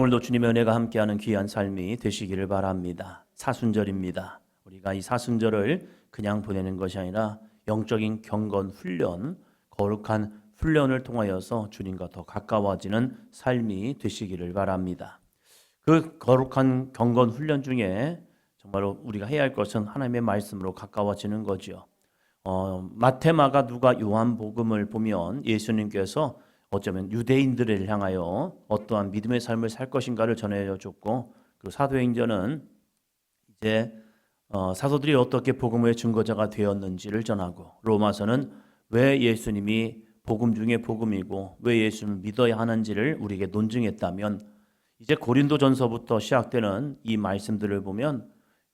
오늘도 주님의 은혜가 함께하는 귀한 삶이 되시기를 바랍니다. 사순절입니다. 우리가 이 사순절을 그냥 보내는 것이 아니라 영적인 경건 훈련, 거룩한 훈련을 통하여서 주님과 더 가까워지는 삶이 되시기를 바랍니다. 그 거룩한 경건 훈련 중에 정말로 우리가 해야 할 것은 하나님의 말씀으로 가까워지는 거죠. 마태, 마가, 누가, 요한복음을 보면 예수님께서 어쩌면 유대인들을 향하여 어떠한 믿음의 삶을 살 것인가를 전해줬고, 그 사도행전은 이제 사도들이 어떻게 복음의 증거자가 되었는지를 전하고, 로마서는 왜 예수님이 복음 중에 복음이고 왜 예수님을 믿어야 하는지를 우리에게 논증했다면, 이제 고린도전서부터 시작되는 이 말씀들을 보면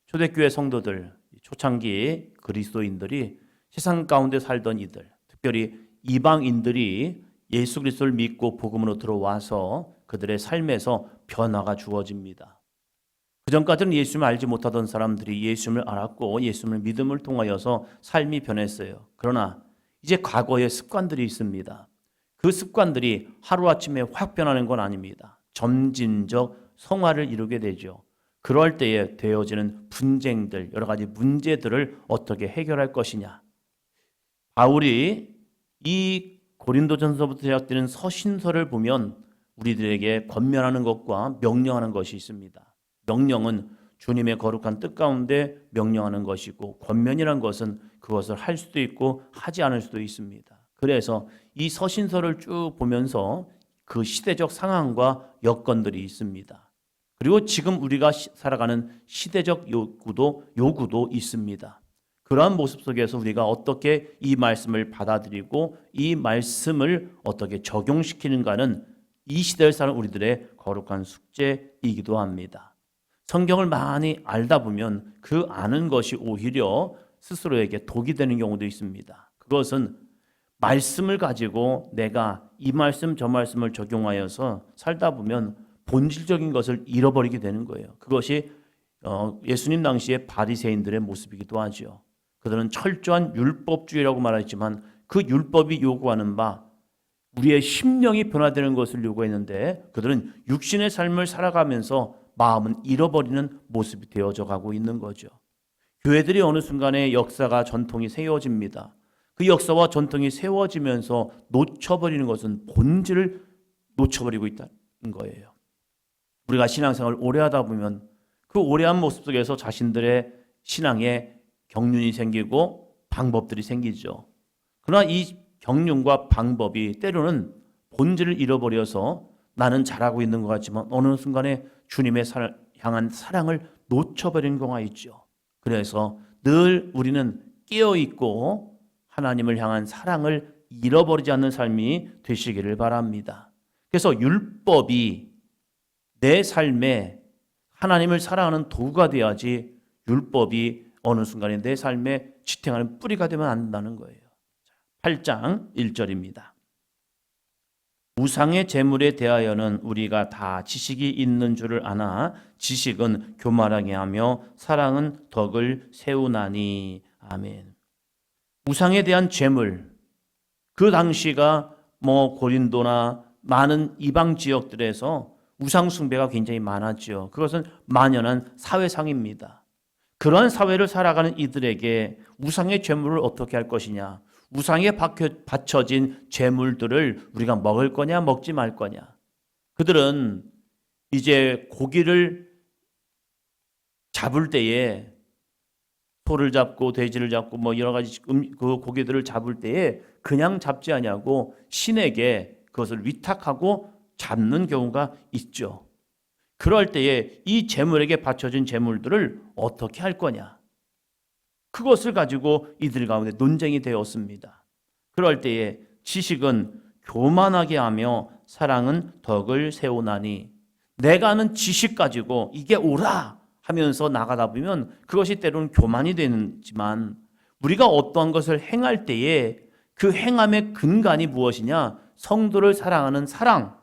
초대교회 성도들, 초창기 그리스도인들이 세상 가운데 살던 이들, 특별히 이방인들이 예수 그리스도를 믿고 복음으로 들어와서 그들의 삶에서 변화가 주어집니다. 그전까지는 예수님을 알지 못하던 사람들이 예수님을 알았고 예수님을 믿음을 통하여서 삶이 변했어요. 그러나 이제 과거의 습관들이 있습니다. 그 습관들이 하루아침에 확 변하는 건 아닙니다. 점진적 성화를 이루게 되죠. 그럴 때에 되어지는 분쟁들, 여러 가지 문제들을 어떻게 해결할 것이냐. 바울이 이 고린도전서부터 시작되는 서신서를 보면 우리들에게 권면하는 것과 명령하는 것이 있습니다. 명령은 주님의 거룩한 뜻 가운데 명령하는 것이고, 권면이란 것은 그것을 할 수도 있고 하지 않을 수도 있습니다. 그래서 이 서신서를 쭉 보면서 그 시대적 상황과 여건들이 있습니다. 그리고 지금 우리가 살아가는 시대적 요구도 있습니다. 그러한 모습 속에서 우리가 어떻게 이 말씀을 받아들이고 이 말씀을 어떻게 적용시키는가는 이 시대를 사는 우리들의 거룩한 숙제이기도 합니다. 성경을 많이 알다 보면 그 아는 것이 오히려 스스로에게 독이 되는 경우도 있습니다. 그것은 말씀을 가지고 내가 이 말씀 저 말씀을 적용하여서 살다 보면 본질적인 것을 잃어버리게 되는 거예요. 그것이 예수님 당시의 바리새인들의 모습이기도 하죠. 그들은 철저한 율법주의라고 말했지만 그 율법이 요구하는 바 우리의 심령이 변화되는 것을 요구했는데, 그들은 육신의 삶을 살아가면서 마음은 잃어버리는 모습이 되어져 가고 있는 거죠. 교회들이 어느 순간에 역사가 전통이 세워집니다. 그 역사와 전통이 세워지면서 놓쳐버리는 것은 본질을 놓쳐버리고 있다는 거예요. 우리가 신앙생활을 오래 하다 보면 그 오래한 모습 속에서 자신들의 신앙에 경륜이 생기고 방법들이 생기죠. 그러나 이 경륜과 방법이 때로는 본질을 잃어버려서 나는 잘하고 있는 것 같지만 어느 순간에 주님의 향한 사랑을 놓쳐버린 경우가 있죠. 그래서 늘 우리는 깨어있고 하나님을 향한 사랑을 잃어버리지 않는 삶이 되시기를 바랍니다. 그래서 율법이 내 삶에 하나님을 사랑하는 도구가 되어야지, 율법이 어느 순간에 내 삶에 지탱하는 뿌리가 되면 안 된다는 거예요. 8장 1절입니다. 우상의 제물에 대하여는 우리가 다 지식이 있는 줄을 아나 지식은 교만하게 하며 사랑은 덕을 세우나니. 아멘. 우상에 대한 제물, 그 당시가 고린도나 많은 이방 지역들에서 우상 숭배가 굉장히 많았죠. 그것은 만연한 사회상입니다. 그러한 사회를 살아가는 이들에게 우상의 제물을 어떻게 할 것이냐, 우상에 바쳐진 제물들을 우리가 먹을 거냐 먹지 말 거냐. 그들은 이제 고기를 잡을 때에 소를 잡고 돼지를 잡고 여러 가지 그 고기들을 잡을 때에 그냥 잡지 아니하고 신에게 그것을 위탁하고 잡는 경우가 있죠. 그럴 때에 이 제물에게 바쳐진 제물들을 어떻게 할 거냐, 그것을 가지고 이들 가운데 논쟁이 되었습니다. 그럴 때에 지식은 교만하게 하며 사랑은 덕을 세우나니. 내가 아는 지식 가지고 이게 옳아 하면서 나가다 보면 그것이 때로는 교만이 되지만, 우리가 어떠한 것을 행할 때에 그 행함의 근간이 무엇이냐, 성도를 사랑하는 사랑,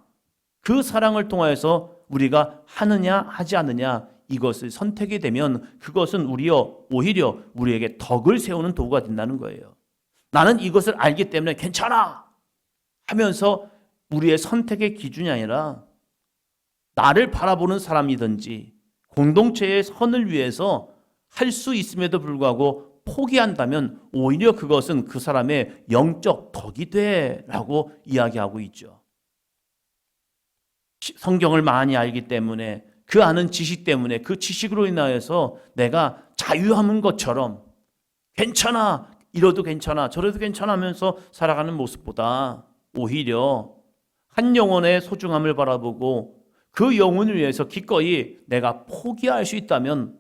그 사랑을 통하여서 우리가 하느냐 하지 않느냐, 이것을 선택이 되면 그것은 오히려 우리에게 덕을 세우는 도구가 된다는 거예요. 나는 이것을 알기 때문에 괜찮아 하면서 우리의 선택의 기준이 아니라 나를 바라보는 사람이든지 공동체의 선을 위해서 할 수 있음에도 불구하고 포기한다면 오히려 그것은 그 사람의 영적 덕이 돼라고 이야기하고 있죠. 성경을 많이 알기 때문에, 그 아는 지식 때문에, 그 지식으로 인하여서 내가 자유함인 것처럼 괜찮아, 이러도 괜찮아, 저래도 괜찮아 하면서 살아가는 모습보다 오히려 한 영혼의 소중함을 바라보고 그 영혼을 위해서 기꺼이 내가 포기할 수 있다면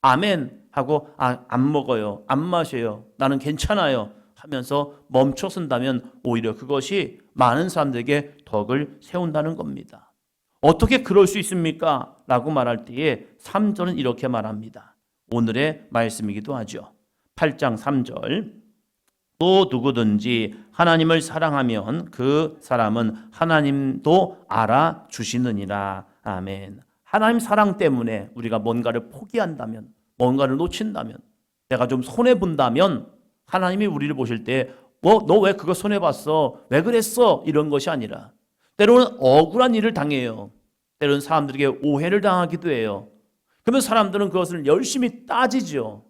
아멘 하고 안 먹어요, 안 마셔요, 나는 괜찮아요 하면서 멈춰선다면 오히려 그것이 많은 사람들에게 덕을 세운다는 겁니다. 어떻게 그럴 수 있습니까? 라고 말할 때에 3절은 이렇게 말합니다. 오늘의 말씀이기도 하죠. 8장 3절, 또 누구든지 하나님을 사랑하면 그 사람은 하나님도 알아주시느니라. 아멘. 하나님 사랑 때문에 우리가 뭔가를 포기한다면, 뭔가를 놓친다면, 내가 좀 손해본다면 하나님이 우리를 보실 때 너 왜 그거 손해봤어? 왜 그랬어? 이런 것이 아니라 때로는 억울한 일을 당해요. 때로는 사람들에게 오해를 당하기도 해요. 그러면 사람들은 그것을 열심히 따지죠.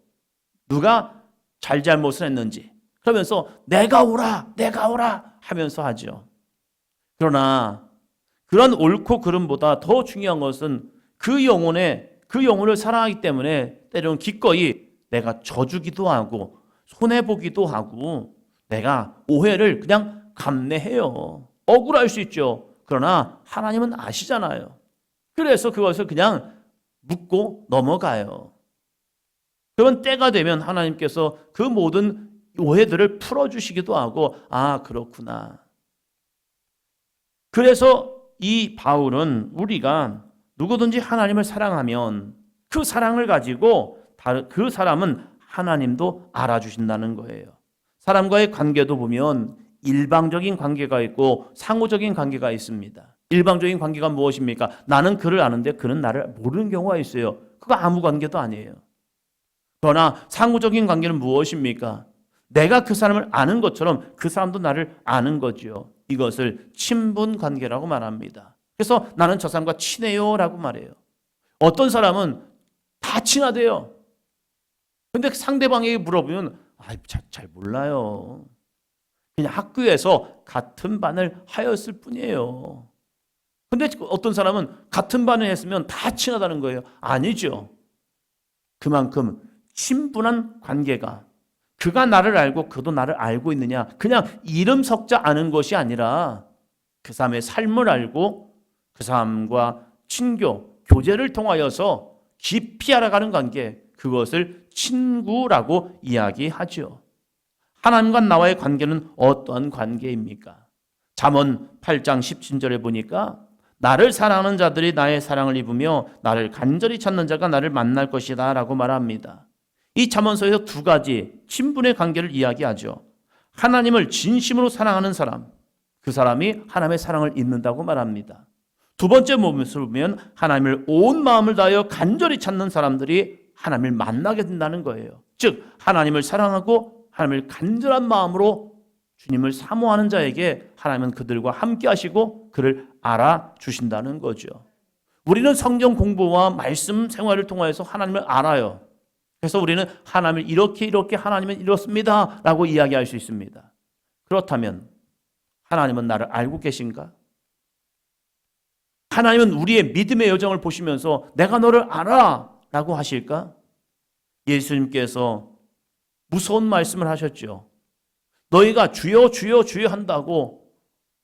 누가 잘못을 했는지. 그러면서 내가 오라 하면서 하죠. 그러나 그런 옳고 그름보다 더 중요한 것은 그 영혼을 사랑하기 때문에 때로는 기꺼이 내가 져주기도 하고 손해보기도 하고 내가 오해를 그냥 감내해요. 억울할 수 있죠. 그러나 하나님은 아시잖아요. 그래서 그것을 그냥 묻고 넘어가요. 그런 때가 되면 하나님께서 그 모든 오해들을 풀어주시기도 하고, 아, 그렇구나. 그래서 이 바울은 우리가 누구든지 하나님을 사랑하면 그 사랑을 가지고 그 사람은 하나님도 알아주신다는 거예요. 사람과의 관계도 보면 일방적인 관계가 있고 상호적인 관계가 있습니다. 일방적인 관계가 무엇입니까? 나는 그를 아는데 그는 나를 모르는 경우가 있어요. 그거 아무 관계도 아니에요. 그러나 상호적인 관계는 무엇입니까? 내가 그 사람을 아는 것처럼 그 사람도 나를 아는 거죠. 이것을 친분 관계라고 말합니다. 그래서 나는 저 사람과 친해요 라고 말해요. 어떤 사람은 다 친하대요. 근데 상대방에게 물어보면 잘 몰라요. 그냥 학교에서 같은 반을 하였을 뿐이에요. 근데 어떤 사람은 같은 반을 했으면 다 친하다는 거예요. 아니죠. 그만큼 친분한 관계가, 그가 나를 알고 그도 나를 알고 있느냐, 그냥 이름 석자 아는 것이 아니라 그 사람의 삶을 알고 그 사람과 친교, 교제를 통하여서 깊이 알아가는 관계, 그것을 친구라고 이야기하죠. 하나님과 나와의 관계는 어떠한 관계입니까? 잠언 8장 17절에 보니까 나를 사랑하는 자들이 나의 사랑을 입으며 나를 간절히 찾는 자가 나를 만날 것이다 라고 말합니다. 이 잠언서에서 두 가지 친분의 관계를 이야기하죠. 하나님을 진심으로 사랑하는 사람, 그 사람이 하나님의 사랑을 입는다고 말합니다. 두 번째 모습을 보면 하나님을 온 마음을 다하여 간절히 찾는 사람들이 하나님을 만나게 된다는 거예요. 즉 하나님을 사랑하고 하나님을 간절한 마음으로 주님을 사모하는 자에게 하나님은 그들과 함께 하시고 그를 알아주신다는 거죠. 우리는 성경 공부와 말씀 생활을 통해서 하나님을 알아요. 그래서 우리는 하나님을 이렇게 하나님은 이렇습니다 라고 이야기할 수 있습니다. 그렇다면 하나님은 나를 알고 계신가? 하나님은 우리의 믿음의 여정을 보시면서 내가 너를 알아 라고 하실까? 예수님께서 무서운 말씀을 하셨죠. 너희가 주여 주여 주여 한다고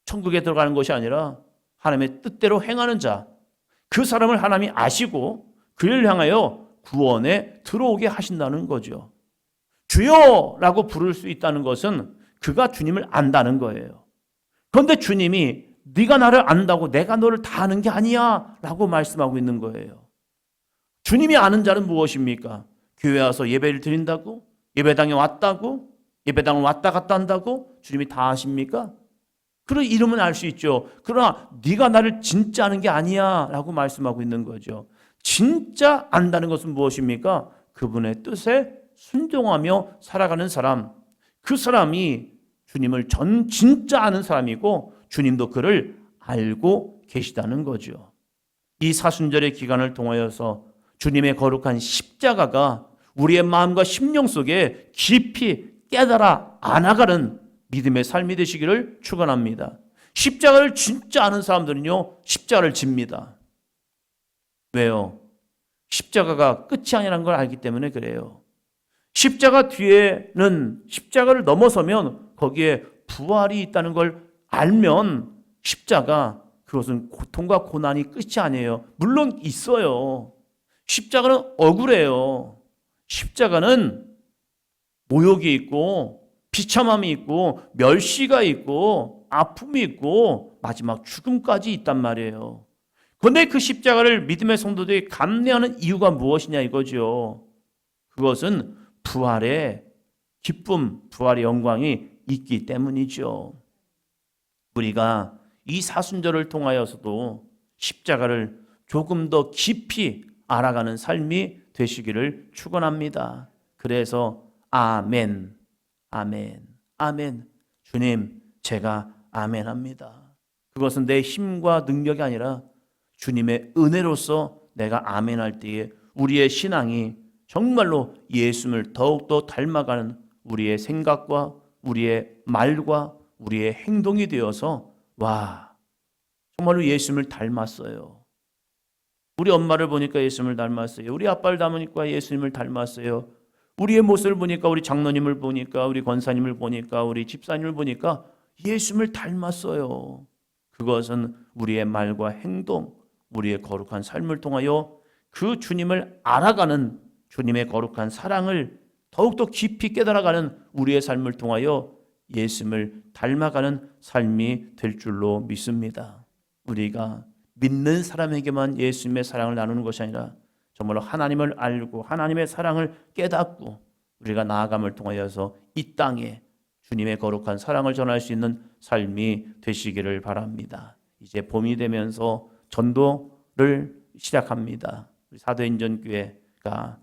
천국에 들어가는 것이 아니라 하나님의 뜻대로 행하는 자, 그 사람을 하나님이 아시고 그를 향하여 구원에 들어오게 하신다는 거죠. 주여라고 부를 수 있다는 것은 그가 주님을 안다는 거예요. 그런데 주님이 네가 나를 안다고 내가 너를 다 아는 게 아니야 라고 말씀하고 있는 거예요. 주님이 아는 자는 무엇입니까? 교회 와서 예배를 드린다고? 예배당에 왔다고? 예배당을 왔다 갔다 한다고? 주님이 다 아십니까? 그런 이름은 알 수 있죠. 그러나 네가 나를 진짜 아는 게 아니야 라고 말씀하고 있는 거죠. 진짜 안다는 것은 무엇입니까? 그분의 뜻에 순종하며 살아가는 사람, 그 사람이 주님을 진짜 아는 사람이고 주님도 그를 알고 계시다는 거죠. 이 사순절의 기간을 통하여서 주님의 거룩한 십자가가 우리의 마음과 심령 속에 깊이 깨달아 안아가는 믿음의 삶이 되시기를 축원합니다. 십자가를 진짜 아는 사람들은요, 십자가를 집니다. 왜요? 십자가가 끝이 아니라는 걸 알기 때문에 그래요. 십자가 뒤에는, 십자가를 넘어서면 거기에 부활이 있다는 걸 알면 십자가, 그것은 고통과 고난이 끝이 아니에요. 물론 있어요. 십자가는 억울해요. 십자가는 모욕이 있고 비참함이 있고 멸시가 있고 아픔이 있고 마지막 죽음까지 있단 말이에요. 그런데 그 십자가를 믿음의 성도들이 감내하는 이유가 무엇이냐 이거죠. 그것은 부활의 기쁨, 부활의 영광이 있기 때문이죠. 우리가 이 사순절을 통하여서도 십자가를 조금 더 깊이 알아가는 삶이 되시기를 축원합니다. 그래서 아멘, 아멘, 아멘. 주님, 제가 아멘합니다. 그것은 내 힘과 능력이 아니라 주님의 은혜로서 내가 아멘할 때에 우리의 신앙이 정말로 예수님을 더욱더 닮아가는 우리의 생각과 우리의 말과 우리의 행동이 되어서 와, 정말로 예수님을 닮았어요. 우리 엄마를 보니까 예수님을 닮았어요. 우리 아빠를 닮으니까 예수님을 닮았어요. 우리의 모습을 보니까, 우리 장로님을 보니까, 우리 권사님을 보니까, 우리 집사님을 보니까 예수님을 닮았어요. 그것은 우리의 말과 행동, 우리의 거룩한 삶을 통하여 그 주님을 알아가는 주님의 거룩한 사랑을 더욱더 깊이 깨달아가는 우리의 삶을 통하여 예수님을 닮아가는 삶이 될 줄로 믿습니다. 우리가 믿는 사람에게만 예수님의 사랑을 나누는 것이 아니라 정말로 하나님을 알고 하나님의 사랑을 깨닫고 우리가 나아감을 통하여서 이 땅에 주님의 거룩한 사랑을 전할 수 있는 삶이 되시기를 바랍니다. 이제 봄이 되면서 전도를 시작합니다. 사도행전교회가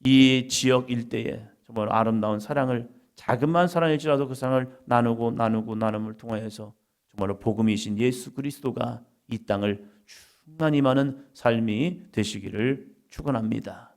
이 지역 일대에 정말 아름다운 사랑을, 자그마한 사랑일지라도 그 사랑을 나눔을 통하여서 정말로 복음이신 예수 그리스도가 이 땅을 충만히 많은 삶이 되시기를 축원합니다.